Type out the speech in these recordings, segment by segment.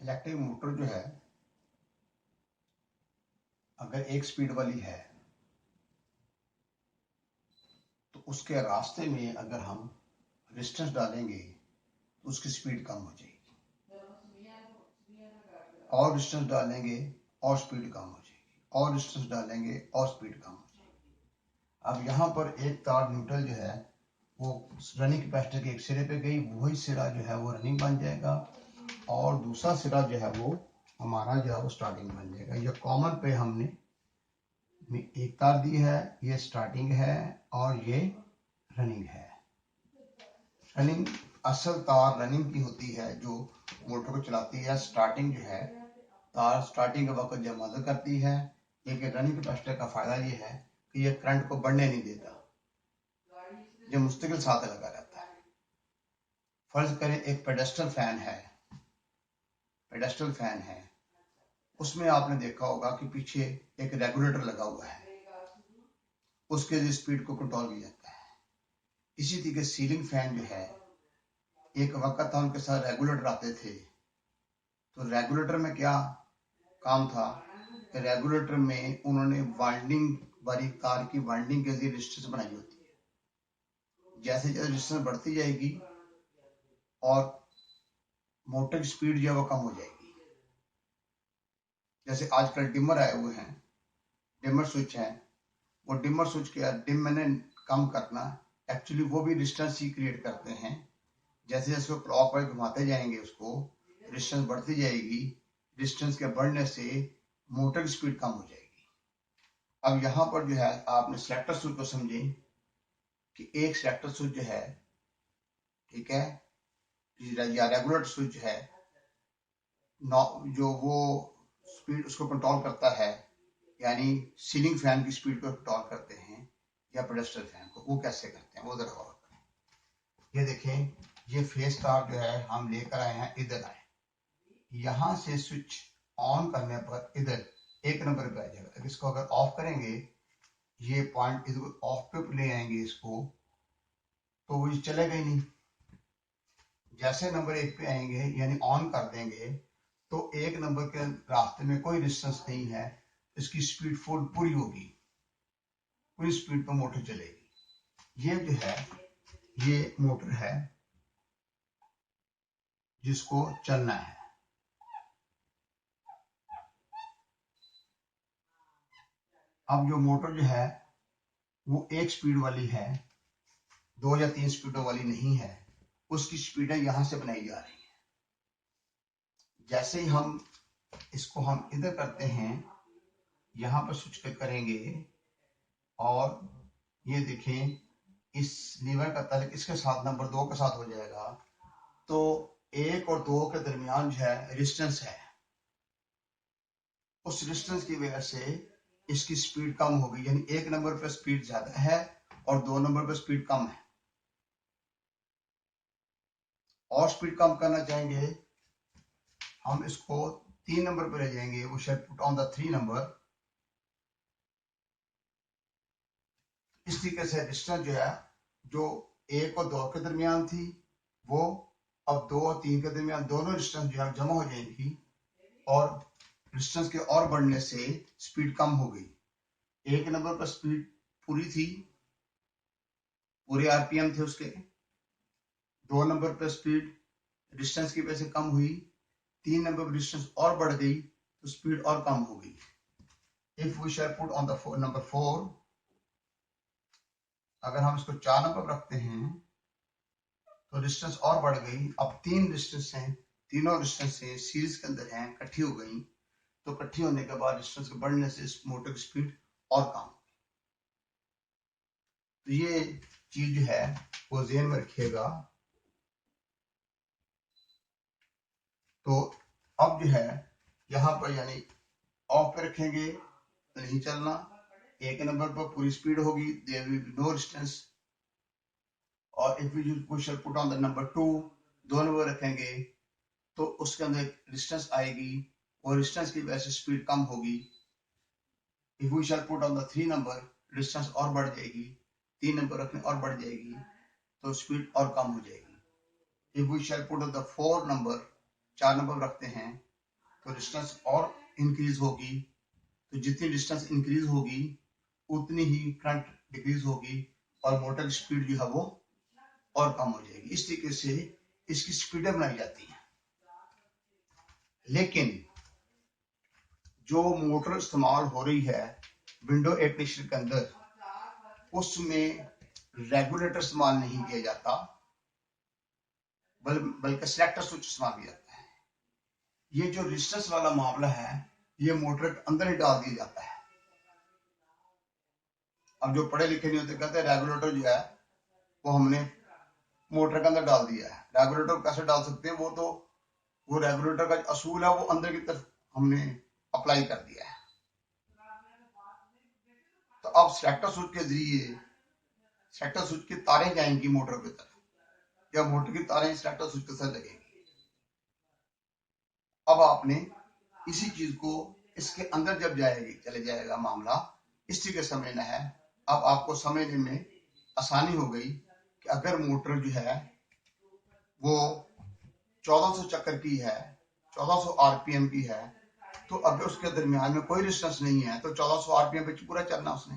Electric motor जो है अगर एक स्पीड वाली है तो उसके रास्ते में अगर हम रेजिस्टेंस डालेंगे तो उसकी स्पीड कम हो जाएगी, और रेजिस्टेंस डालेंगे और स्पीड कम हो जाएगी, और रेजिस्टेंस डालेंगे और स्पीड कम हो जाएगी। अब यहाँ पर एक तार न्यूट्रल जो है वो रनिंग कैपेसिटर के एक सिरे पे गई, वही सिरा जो है वो रनिंग बन जाएगा, और दूसरा सिरा जो है वो हमारा जो है वो स्टार्टिंग बन जाएगा। ये कॉमन पे हमने एक तार दी है, ये स्टार्टिंग है और ये रनिंग है। रनिंग असल तार रनिंग की होती है जो मोटर को चलाती है। स्टार्टिंग जो है तार स्टार्टिंग के वक्त जब मदद करती है, लेकिन रनिंग कैपेसिटर का फायदा ये है कि ये करंट को बढ़ने नहीं देता, ये मुस्तकिल साथ लगा रहता है। फर्ज करें एक पेडेस्टल फैन है, पेडेस्टल फैन है, उसमें आपने देखा होगा कि पीछे एक रेगुलेटर लगा हुआ है, उसके स्पीड को कंट्रोल किया जाता है। इसी तरीके सीलिंग फैन जो है, एक वक्त था उनके साथ रेगुलेटर आते थे, तो रेगुलेटर में क्या काम था कि रेगुलेटर में उन्होंने वाइंडिंग वाली तार की वाइंडिंग के लिए रेजिस्टेंस बनाई होती है। जैसे जैसे रेजिस्टेंस बढ़ती जाएगी और मोटर की स्पीड जो है वो कम हो जाएगी। जैसे आजकल डिमर आए हुए हैं, डिमर स्विच है, वो डिमर स्विच के डिम मैंने कम करना, एक्चुअली वो भी रेजिस्टेंस ही क्रिएट करते हैं। जैसे जैसे वो क्लॉक वाइज घुमाते जाएंगे उसको रेजिस्टेंस बढ़ती जाएगी, रेजिस्टेंस के बढ़ने से मोटर की स्पीड कम हो जाएगी। अब यहाँ पर जो है आपने सिलेक्टर स्विच को समझे कि एक सिलेक्टर स्विच जो है, ठीक है, या रेगुलेटर स्विच है, जो वो स्पीड उसको कंट्रोल करता है, यानी सीलिंग फैन की स्पीड को कंट्रोल करते हैं या पेडेस्टल फैन को, वो कैसे करते हैं वो जरा गौर करें। ये देखें, ये फेस तार जो है हम लेकर आए हैं, इधर आए, यहां से स्विच ऑन करने पर इधर एक नंबर पे आ जाएगा। इसको अगर ऑफ करेंगे, ये पॉइंट इसको ऑफ पे ले आएंगे इसको, तो वो चलेगा ही नहीं। जैसे नंबर एक पे आएंगे यानी ऑन कर देंगे, तो एक नंबर के रास्ते में कोई डिस्टेंस नहीं है, इसकी स्पीड फुल पूरी होगी, पूरी स्पीड पर मोटर चलेगी। ये जो है ये मोटर है जिसको चलना है। अब जो मोटर जो है वो एक स्पीड वाली है, 2 या 3 स्पीडों वाली नहीं है, उसकी स्पीडें यहां से बनाई जा रही हैं। जैसे ही हम इसको हम इधर करते हैं, यहां पर स्विच पे करेंगे और ये देखें इस लीवर का तल इसके साथ नंबर 2 के साथ हो जाएगा, तो 1 और 2 के दरमियान जो है रेजिस्टेंस है, उस रेजिस्टेंस की वजह से इसकी स्पीड कम होगी, यानी 1 नंबर पर स्पीड ज्यादा है और 2 नंबर पर स्पीड कम है। और स्पीड कम करना चाहेंगे, हम इसको 3 नंबर पर ले जाएंगे, वो shed put on the 3 number. इस तरीके से रेजिस्टेंस जो है, जो 1 और 2 के दरमियान थी, वो अब 2 और 3 के दरमियान दोनों रेजिस्टेंस जो है जमा हो जाएंगी, और रेजिस्टेंस के और बढ़ने से स्पीड कम हो गई। 1 नंबर पर स्पीड पूरी थी, पूरे आरपीएम थे उसके, 2 नंबर पर स्पीड रेजिस्टेंस की वजह से कम हुई, 3 नंबर पर रेजिस्टेंस और बढ़ गई तो स्पीड और कम हो गई। If we shall put on the number 4, अगर हम इसको 4 नंबर रखते हैं तो रेजिस्टेंस और बढ़ गई। अब 3 रेजिस्टेंस हैं, तीनों रेजिस्टेंस सीरीज के अंदर हैं, इकट्ठी हो गई, तो इकट्ठी होने के बाद रेजिस्टेंस के बढ़ने से इस मोटर की स्पीड और कम। तो ये चीज जो है वो ध्यान में रखिएगा। तो अब जो है यहाँ पर यानी ऑफ पे रखेंगे तो नहीं चलना, 1 नंबर पर पूरी स्पीड होगी, there will be no resistance. और if we shall put on the number 2, 2 नंबर रखेंगे तो उसके अंदर रेजिस्टेंस आएगी, और रेजिस्टेंस की वजह से स्पीड कम होगी। If we shall put on the 3 number, resistance और बढ़ जाएगी, 3 नंबर रखने और बढ़ जाएगी तो स्पीड और कम हो जाएगी। If we shall put on the 4 number, 4 number रखते हैं तो डिस्टेंस और इंक्रीज होगी। तो जितनी डिस्टेंस इंक्रीज होगी उतनी ही करंट डिक्रीज होगी और मोटर की स्पीड जो है वो और कम हो जाएगी। इस तरीके से इसकी स्पीडें बनाई जाती हैं। लेकिन जो मोटर इस्तेमाल हो रही है विंडो एयर कंडीशनर के अंदर, उसमें रेगुलेटर इस्तेमाल नहीं किया जाता, बल्कि सेलेक्टर स्विच इस्तेमाल किया जाता है। ये जो रेजिस्टेंस वाला मामला है ये मोटर के अंदर ही डाल दिया जाता है। अब जो पढ़े लिखे नहीं होते कहते हैं रेगुलेटर जो है वो हमने मोटर के अंदर डाल दिया है। रेगुलेटर कैसे डाल सकते हैं? वो रेगुलेटर का असूल है वो अंदर की तरफ हमने अप्लाई कर दिया है। तो अब सेलेक्टर स्विच के जरिए सेलेक्टर स्विच की तारें जाएंगी मोटर की तरफ या मोटर की तारें सेलेक्टर स्विच के साथ लगेंगी। अब आपने इसी चीज को इसके अंदर जब चले जाएगा मामला, इस तरीके से समझना है। अब आपको समझने में आसानी हो गई कि अगर मोटर जो है वो 1400 चक्कर की है, 1400 आरपीएम की है, तो अगर उसके दरमियान में कोई रेजिस्टेंस नहीं है तो 1400 आरपीएम पे पूरा चलना उसने।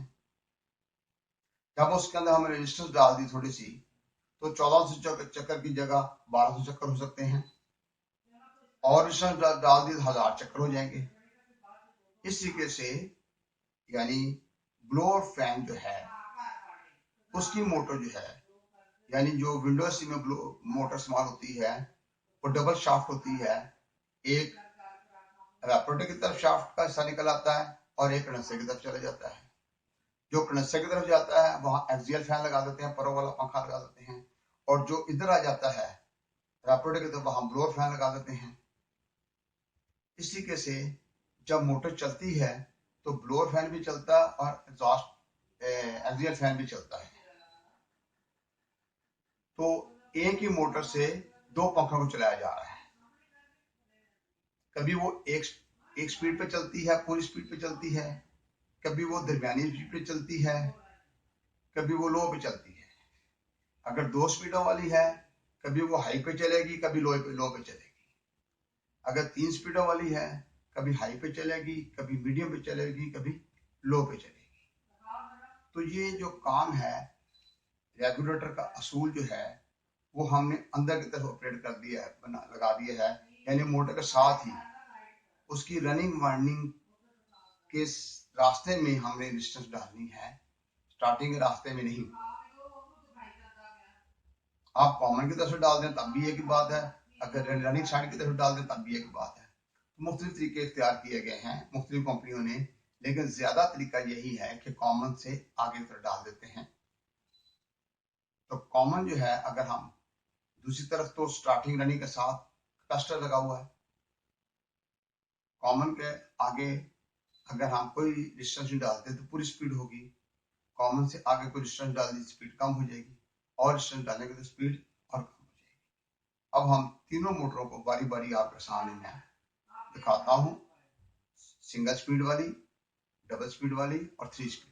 जब उसके अंदर हमने रेजिस्टेंस डाल दी थोड़ी सी, तो 1400 चक्कर की जगह 1200 चक्कर हो सकते हैं और रेजिस्टेंस डाल दी तो 1000 चक्कर हो जाएंगे। इस तरीके से यानी ब्लोअर फैन जो है उसकी मोटर जो है, यानी जो विंडो एसी में मोटर इस्तेमाल होती है वो डबल शाफ्ट होती है। एक एवापोरेटर की तरफ शाफ्ट का हिस्सा निकल आता है और एक कंडेंसर की तरफ चला जाता है। जो कंडेंसर की तरफ जाता है वहां एक्सियल फैन लगा देते हैं, परों वाला पंखा लगा देते हैं, और जो इधर आ जाता है एवापोरेटर की तरफ वहां ब्लोअर फैन लगा देते हैं। इस तरीके से जब मोटर चलती है तो ब्लोअर फैन भी चलता है और एग्जॉस्ट एक्सियल फैन भी चलता है। तो एक ही मोटर से दो पंखों को चलाया जा रहा है। कभी वो एक स्पीड पे चलती है, पूरी स्पीड पे चलती है, कभी वो दरमियानी स्पीड पे चलती है, कभी वो लो पे चलती है। अगर 2 स्पीडों वाली है कभी वो हाई पे चलेगी, कभी लो पे चलेगी। अगर 3 स्पीडों वाली है कभी हाई पे चलेगी, कभी मीडियम पे चलेगी, कभी लो पे चलेगी। तो ये जो काम है रेगुलेटर का असूल जो है वो हमने अंदर की तरफ ऑपरेट कर दिया है, लगा दिया है। यानी मोटर के साथ ही उसकी रनिंग वाइंडिंग के रास्ते में हमने रेजिस्टेंस डालनी है, स्टार्टिंग के रास्ते में नहीं। आप कॉमन की तरफ से डाल दें तब भी एक ही बात है, अगर रनिंग साइड की तरफ डाल दें तब भी एक बात है। मुख्तलिफ तरीके इख्तियार किए गए हैं मुख्तलिफ कंपनियों ने, लेकिन ज्यादा तरीका यही है कि कॉमन से आगे की तरफ डाल देते हैं। तो कॉमन जो है, अगर हम दूसरी तरफ तो स्टार्टिंग रनिंग के साथ कैपेसिटर लगा हुआ है, कॉमन के आगे अगर हम कोई रेजिस्टेंस नहीं डालते तो पूरी स्पीड होगी, कॉमन से आगे कोई रेजिस्टेंस डाल दी स्पीड कम हो जाएगी, और रेजिस्टेंस डालेंगे तो स्पीड और कम हो जाएगी। अब हम तीनों मोटरों को बारी बारी आपके सामने में दिखाता हूं, सिंगल स्पीड वाली, डबल स्पीड वाली और 3 स्पीड।